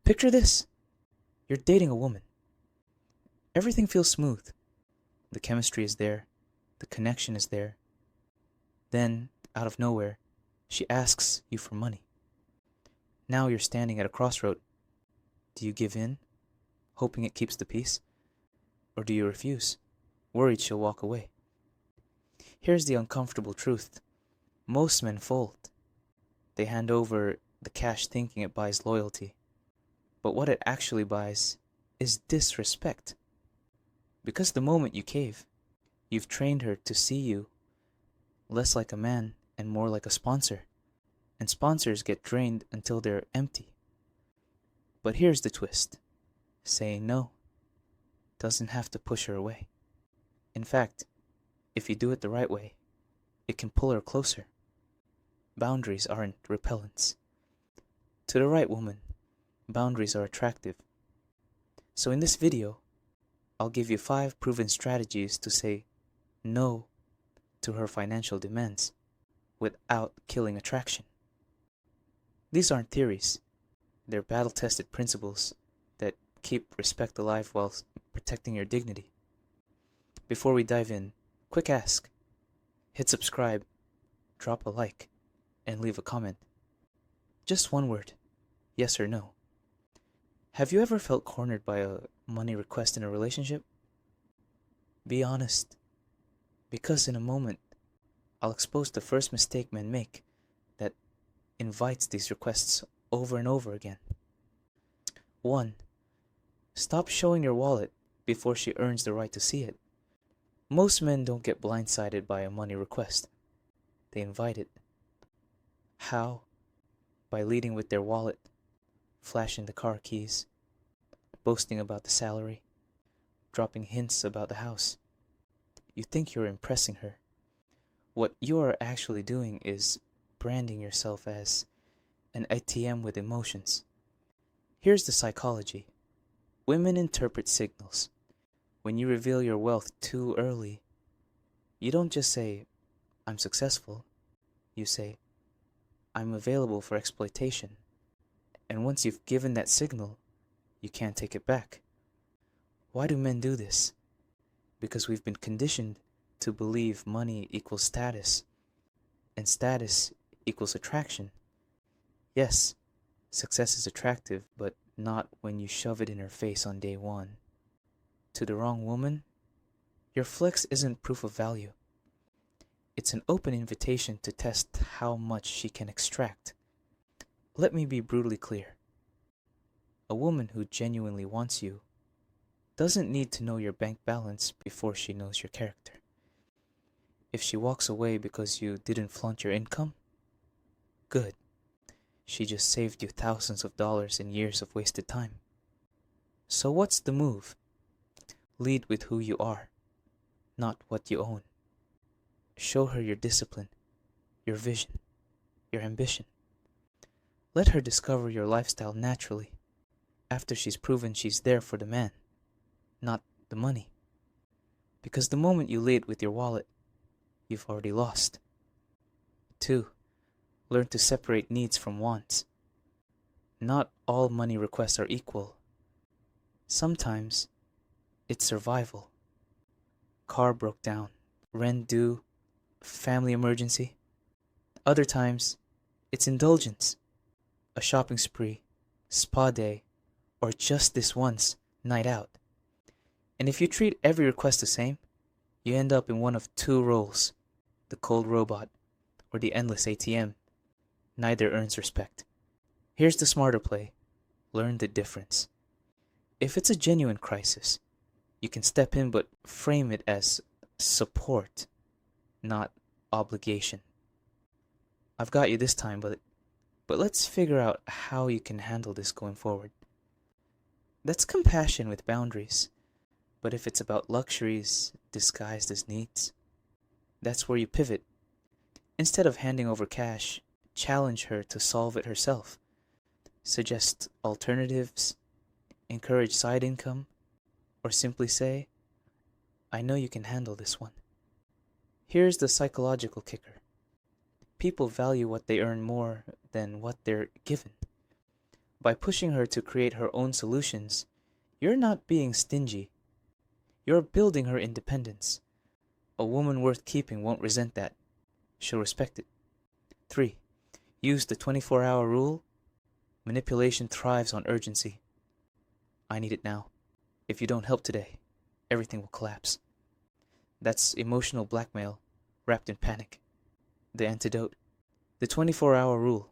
Picture this. You're dating a woman. Everything feels smooth. The chemistry is there. The connection is there. Then, out of nowhere, she asks you for money. Now you're standing at a crossroad. Do you give in, hoping it keeps the peace? Or do you refuse, worried she'll walk away? Here's the uncomfortable truth. Most men fold. They hand over the cash thinking it buys loyalty. But what it actually buys is disrespect. Because the moment you cave, you've trained her to see you less like a man and more like a sponsor. And sponsors get drained until they're empty. But here's the twist. Saying no doesn't have to push her away. In fact, if you do it the right way, it can pull her closer. Boundaries aren't repellents. To the right woman, boundaries are attractive. So in this video, I'll give you 5 proven strategies to say no to her financial demands without killing attraction. These aren't theories. They're battle-tested principles that keep respect alive while protecting your dignity. Before we dive in, quick ask. Hit subscribe, drop a like, and leave a comment. Just one word, yes or no. Have you ever felt cornered by a money request in a relationship? Be honest, because in a moment, I'll expose the first mistake men make that invites these requests over and over again. 1. Stop showing your wallet before she earns the right to see it. Most men don't get blindsided by a money request. They invite it. How? By leading with their wallet, flashing the car keys, boasting about the salary, dropping hints about the house. You think you're impressing her. What you are actually doing is branding yourself as an ATM with emotions. Here's the psychology. Women interpret signals. When you reveal your wealth too early, you don't just say, I'm successful. You say, I'm available for exploitation. And once you've given that signal, you can't take it back. Why do men do this? Because we've been conditioned to believe money equals status, and status equals attraction. Yes, success is attractive, but not when you shove it in her face on day one. To the wrong woman, your flex isn't proof of value. It's an open invitation to test how much she can extract. Let me be brutally clear. A woman who genuinely wants you doesn't need to know your bank balance before she knows your character. If she walks away because you didn't flaunt your income, good. She just saved you thousands of dollars in years of wasted time. So what's the move? Lead with who you are, not what you own. Show her your discipline, your vision, your ambition. Let her discover your lifestyle naturally, after she's proven she's there for the man, not the money. Because the moment you lead with your wallet, you've already lost. 2. Learn to separate needs from wants. Not all money requests are equal. Sometimes, it's survival. Car broke down, rent due, family emergency. Other times, it's indulgence. A shopping spree, spa day, or just this once, night out. And if you treat every request the same, you end up in one of 2 roles, the cold robot or the endless ATM. Neither earns respect. Here's the smarter play. Learn the difference. If it's a genuine crisis, you can step in but frame it as support, not obligation. I've got you this time, but let's figure out how you can handle this going forward. That's compassion with boundaries. But if it's about luxuries disguised as needs, that's where you pivot. Instead of handing over cash, challenge her to solve it herself. Suggest alternatives, encourage side income, or simply say, I know you can handle this one. Here's the psychological kicker. People value what they earn more than what they're given. By pushing her to create her own solutions, you're not being stingy. You're building her independence. A woman worth keeping won't resent that. She'll respect it. 3. Use the 24-hour rule. Manipulation thrives on urgency. I need it now. If you don't help today, everything will collapse. That's emotional blackmail wrapped in panic. The antidote. The 24-hour rule.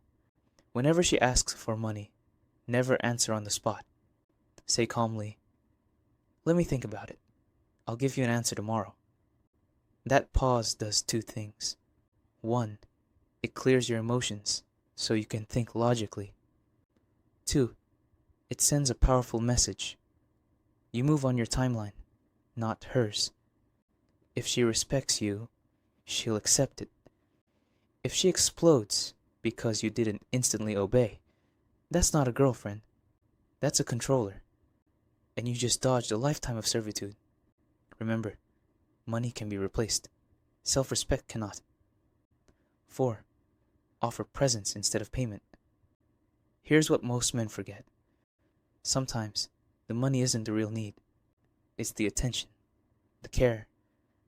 Whenever she asks for money, never answer on the spot. Say calmly, "Let me think about it. I'll give you an answer tomorrow." That pause does 2 things. 1. It clears your emotions so you can think logically. 2. It sends a powerful message. You move on your timeline, not hers. If she respects you, she'll accept it. If she explodes because you didn't instantly obey, that's not a girlfriend. That's a controller. And you just dodged a lifetime of servitude. Remember, money can be replaced. Self-respect cannot. 4. Offer presence instead of payment. Here's what most men forget. Sometimes, the money isn't the real need. It's the attention, the care,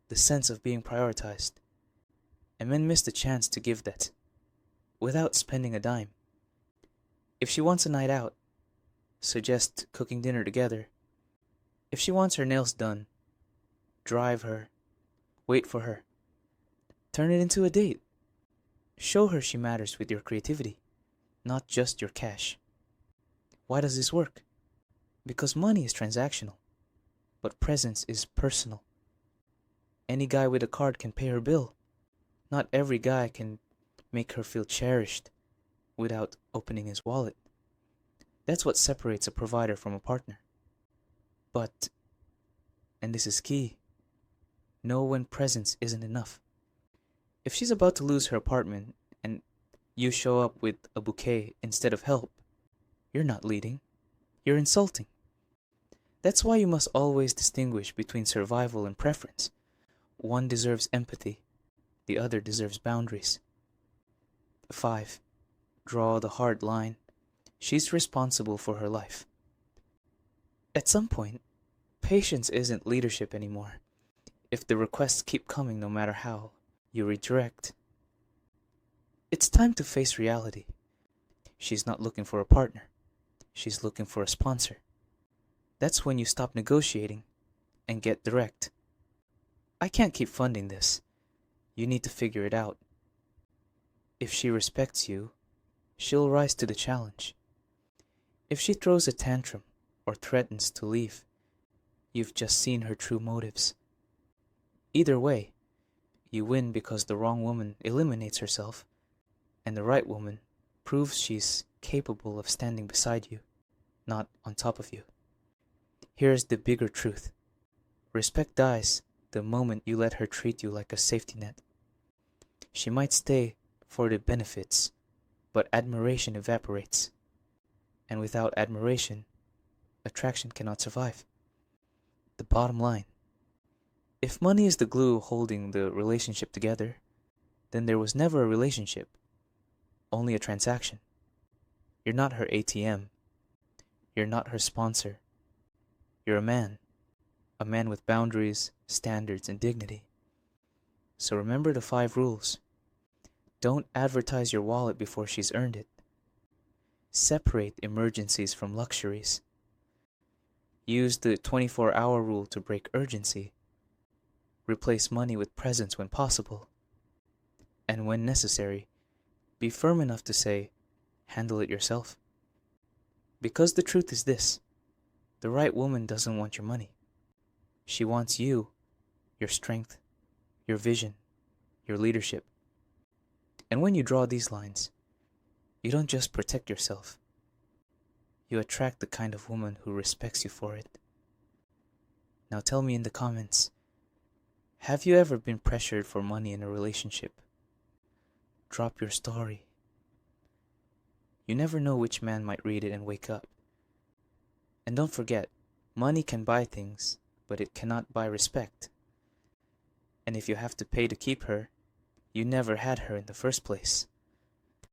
the sense of being prioritized. And men miss the chance to give that, without spending a dime. If she wants a night out, suggest cooking dinner together. If she wants her nails done, drive her, wait for her. Turn it into a date. Show her she matters with your creativity, not just your cash. Why does this work? Because money is transactional, but presence is personal. Any guy with a card can pay her bill. Not every guy can make her feel cherished without opening his wallet. That's what separates a provider from a partner. But, and this is key, know when presence isn't enough. If she's about to lose her apartment and you show up with a bouquet instead of help, you're not leading, you're insulting. That's why you must always distinguish between survival and preference. One deserves empathy, the other deserves boundaries. 5. Draw the hard line. She's responsible for her life. At some point, patience isn't leadership anymore. If the requests keep coming no matter how you redirect, it's time to face reality. She's not looking for a partner. She's looking for a sponsor. That's when you stop negotiating and get direct. I can't keep funding this. You need to figure it out. If she respects you, she'll rise to the challenge. If she throws a tantrum or threatens to leave, you've just seen her true motives. Either way, you win because the wrong woman eliminates herself, and the right woman proves she's capable of standing beside you, not on top of you. Here's the bigger truth. Respect dies the moment you let her treat you like a safety net. She might stay for the benefits, but admiration evaporates. And without admiration, attraction cannot survive. The bottom line. If money is the glue holding the relationship together, then there was never a relationship, only a transaction. You're not her ATM. You're not her sponsor. You're a man with boundaries, standards, and dignity. So remember the 5 rules. Don't advertise your wallet before she's earned it. Separate emergencies from luxuries. Use the 24-hour rule to break urgency. Replace money with presence when possible. And when necessary, be firm enough to say, handle it yourself. Because the truth is this, the right woman doesn't want your money. She wants you, your strength, your vision, your leadership. And when you draw these lines, you don't just protect yourself. You attract the kind of woman who respects you for it. Now tell me in the comments, have you ever been pressured for money in a relationship? Drop your story. You never know which man might read it and wake up. And don't forget, money can buy things, but it cannot buy respect. And if you have to pay to keep her, you never had her in the first place.